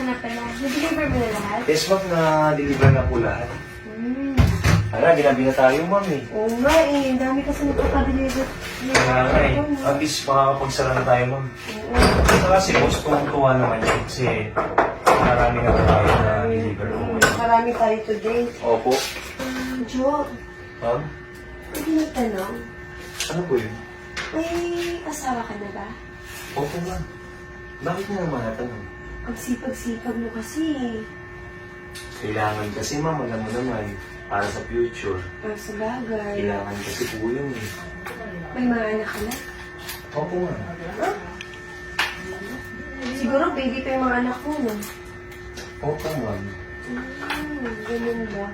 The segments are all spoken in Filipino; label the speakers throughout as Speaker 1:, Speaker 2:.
Speaker 1: nga pala. Na-deliver mo na lahat?
Speaker 2: Yes, ma'am, na-deliver na po lahat. Hala, ginabi na tayo, ma'am eh.
Speaker 1: Oo nga eh. Ang dami kasi nagpapadeliver.
Speaker 2: Kaya nga eh. At least makakapagsara na tayo, ma'am.
Speaker 1: Oo.
Speaker 2: Saka kasi, boss, tuwang-tuwa naman yun. Kasi marami na tayo na deliver.
Speaker 1: Marami tayo today.
Speaker 2: Opo.
Speaker 1: Jo,
Speaker 2: Ma'am?
Speaker 1: hindi mo tanong.
Speaker 2: Ano po yun?
Speaker 1: May asawa ka na ba?
Speaker 2: Opo, ma'am. Bakit nga naman natanong?
Speaker 1: Ang sipag-sipag mo kasi.
Speaker 2: Kailangan kasi, ma'am, alam mo naman, para sa future.
Speaker 1: Para sa bagay.
Speaker 2: Kailangan kasi po yun eh.
Speaker 1: May mga anak ka na?
Speaker 2: Opo, ma'am.
Speaker 1: Siguro baby pa yung mga anak mo, no?
Speaker 2: Opo, ma'am.
Speaker 1: Ganun ba?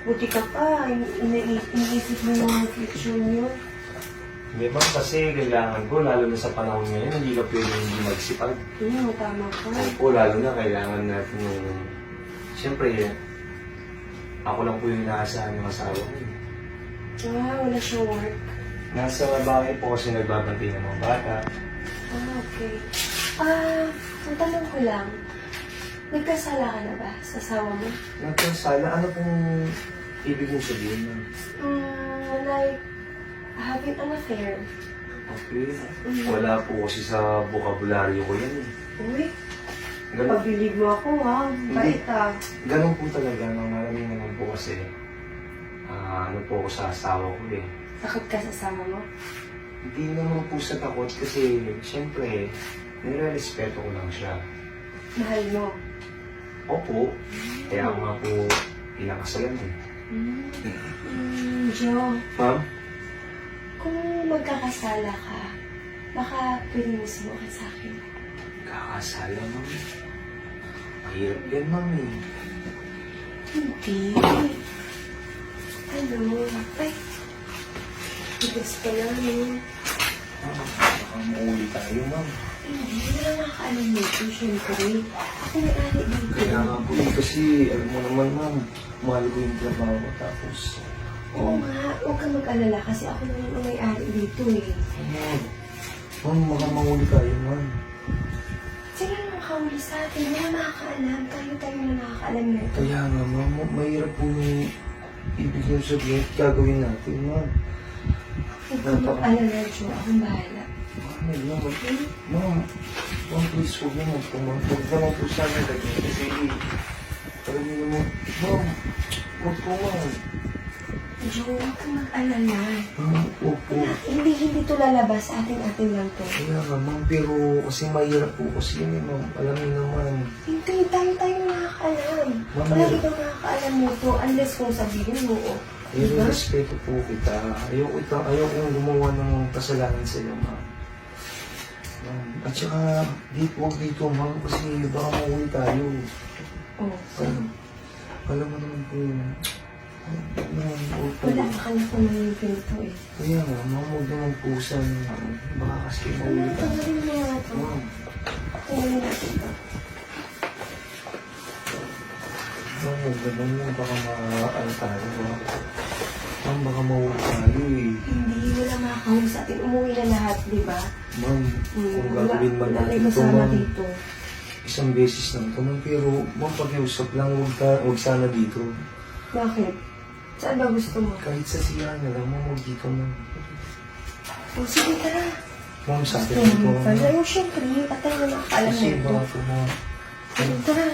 Speaker 1: Buti ka pa. Iniisip mo yung future niyo.
Speaker 2: Hindi, ma'am, kasi kailangan ko, lalo na sa panahon ngayon, hindi ka pwede hindi magsipag.
Speaker 1: Tama ka.
Speaker 2: Opo, lalo na kailangan natin yung... Siyempre, ako lang po yung inaasahan ng asawa ko.
Speaker 1: Wala siyang work.
Speaker 2: Nasa bahay po kasi nagbabantay ng mga bata.
Speaker 1: Okay. Ang tanong ko lang, nagkasala ka na ba sa asawa mo?
Speaker 2: Nagkasala, ano pong ibig mong sabihin, ma'am?
Speaker 1: Like, having an affair.
Speaker 2: Okay. Wala po kasi sa bokabularyo ko yan eh.
Speaker 1: Uy,
Speaker 2: Ganun,
Speaker 1: pabilib mo ako ha. Bait ah.
Speaker 2: ganun po talaga, no? Maraming naman po kasi, ano po ako sa asawa ko eh.
Speaker 1: Takot ka sa asawa mo?
Speaker 2: Hindi naman po sa takot kasi, siyempre, nire-respeto ko lang siya.
Speaker 1: Mahal mo.
Speaker 2: Opo, kaya ako nga po pinakasalan eh.
Speaker 1: Jo,
Speaker 2: Ma'am?
Speaker 1: kung magkakasala ka, baka pwede mo sumukat sa akin.
Speaker 2: Kakasala, ma'am. Mahirap yan, ma'am eh.
Speaker 1: Hindi. Ano? Ay, tigas pa lang eh.
Speaker 2: Baka mauli tayo, ma'am.
Speaker 1: Hindi, wala nakakaalam nito, syempre. Ako may-ari dito.
Speaker 2: Kaya nga po eh, kasi alam mo naman, ma'am, mahal ko yung trabaho ko, tapos...
Speaker 1: Oo nga, huwag kang mag-alala kasi ako naman ang may-ari dito eh.
Speaker 2: Ma'am, baka mauli tayo, ma'am.
Speaker 1: Sila na makahuli sa atin, wala makakaalam. Tayo na nakakaalam na ito.
Speaker 2: Kaya nga, ma'am, mahirap po yung ibig yung sabihin at gagawin natin, ma'am.
Speaker 1: Huwag kang mag-alala, Jo. Akong bahala.
Speaker 2: Ma'am, please, huwag naman po, ma'am. Huwag naman po sana ganyan kasi alam niyo naman, ma'am, huwag po, ma'am.
Speaker 1: Jo, huwag kang mag-alala.
Speaker 2: Ma'am, opo.
Speaker 1: Hindi to lalabas. Ating-ating lang to.
Speaker 2: Kaya nga, ma'am, pero kasi mahirap po kasi yun, ma'am. Alam niyo naman.
Speaker 1: Hindi, tayo na nakakaalam.
Speaker 2: Ma'am,
Speaker 1: Wala ibang nakakaalam nito unless kung sabihin mo,
Speaker 2: Pero respeto po kita. Ayoko gumawa ng kasalanan sa iyo, ma'am. At saka, huwag dito, ma'am, kasi baka mauwi tayo. Alam mo naman po yun.
Speaker 1: Wala ka na po ng pinto eh.
Speaker 2: Kaya nga, ma'am, huwag naman po sana. Baka kasi mauwi tayo.
Speaker 1: Tawagin mo nga ito.
Speaker 2: Ma'am,
Speaker 1: Tawagin natin ito.
Speaker 2: ma'am, huwag naman yun. Baka maaan tayo, ma'am. Ma'am, baka mauwi tayo eh.
Speaker 1: Hindi, wala makakahuli sa atin. Umuwi na lahat, di ba?
Speaker 2: Ma'am, kung gagawin man
Speaker 1: Wala
Speaker 2: natin
Speaker 1: tayong
Speaker 2: ito,
Speaker 1: kasama
Speaker 2: ma'am.
Speaker 1: dito.
Speaker 2: Isang beses lang ito, ma'am. Pero, ma'am, pakiusap lang. Huwag sana dito.
Speaker 1: Bakit? Saan ba gusto mo?
Speaker 2: Kahit sa siya na lang, ma'am, huwag dito, ma'am.
Speaker 1: O sige, tara.
Speaker 2: Ma'am, sa akin ito, ma'am.
Speaker 1: Pala, yung syempre, at tayo na nakakaalam
Speaker 2: Kasi
Speaker 1: nito.
Speaker 2: baka po, ma'am.
Speaker 1: Tara.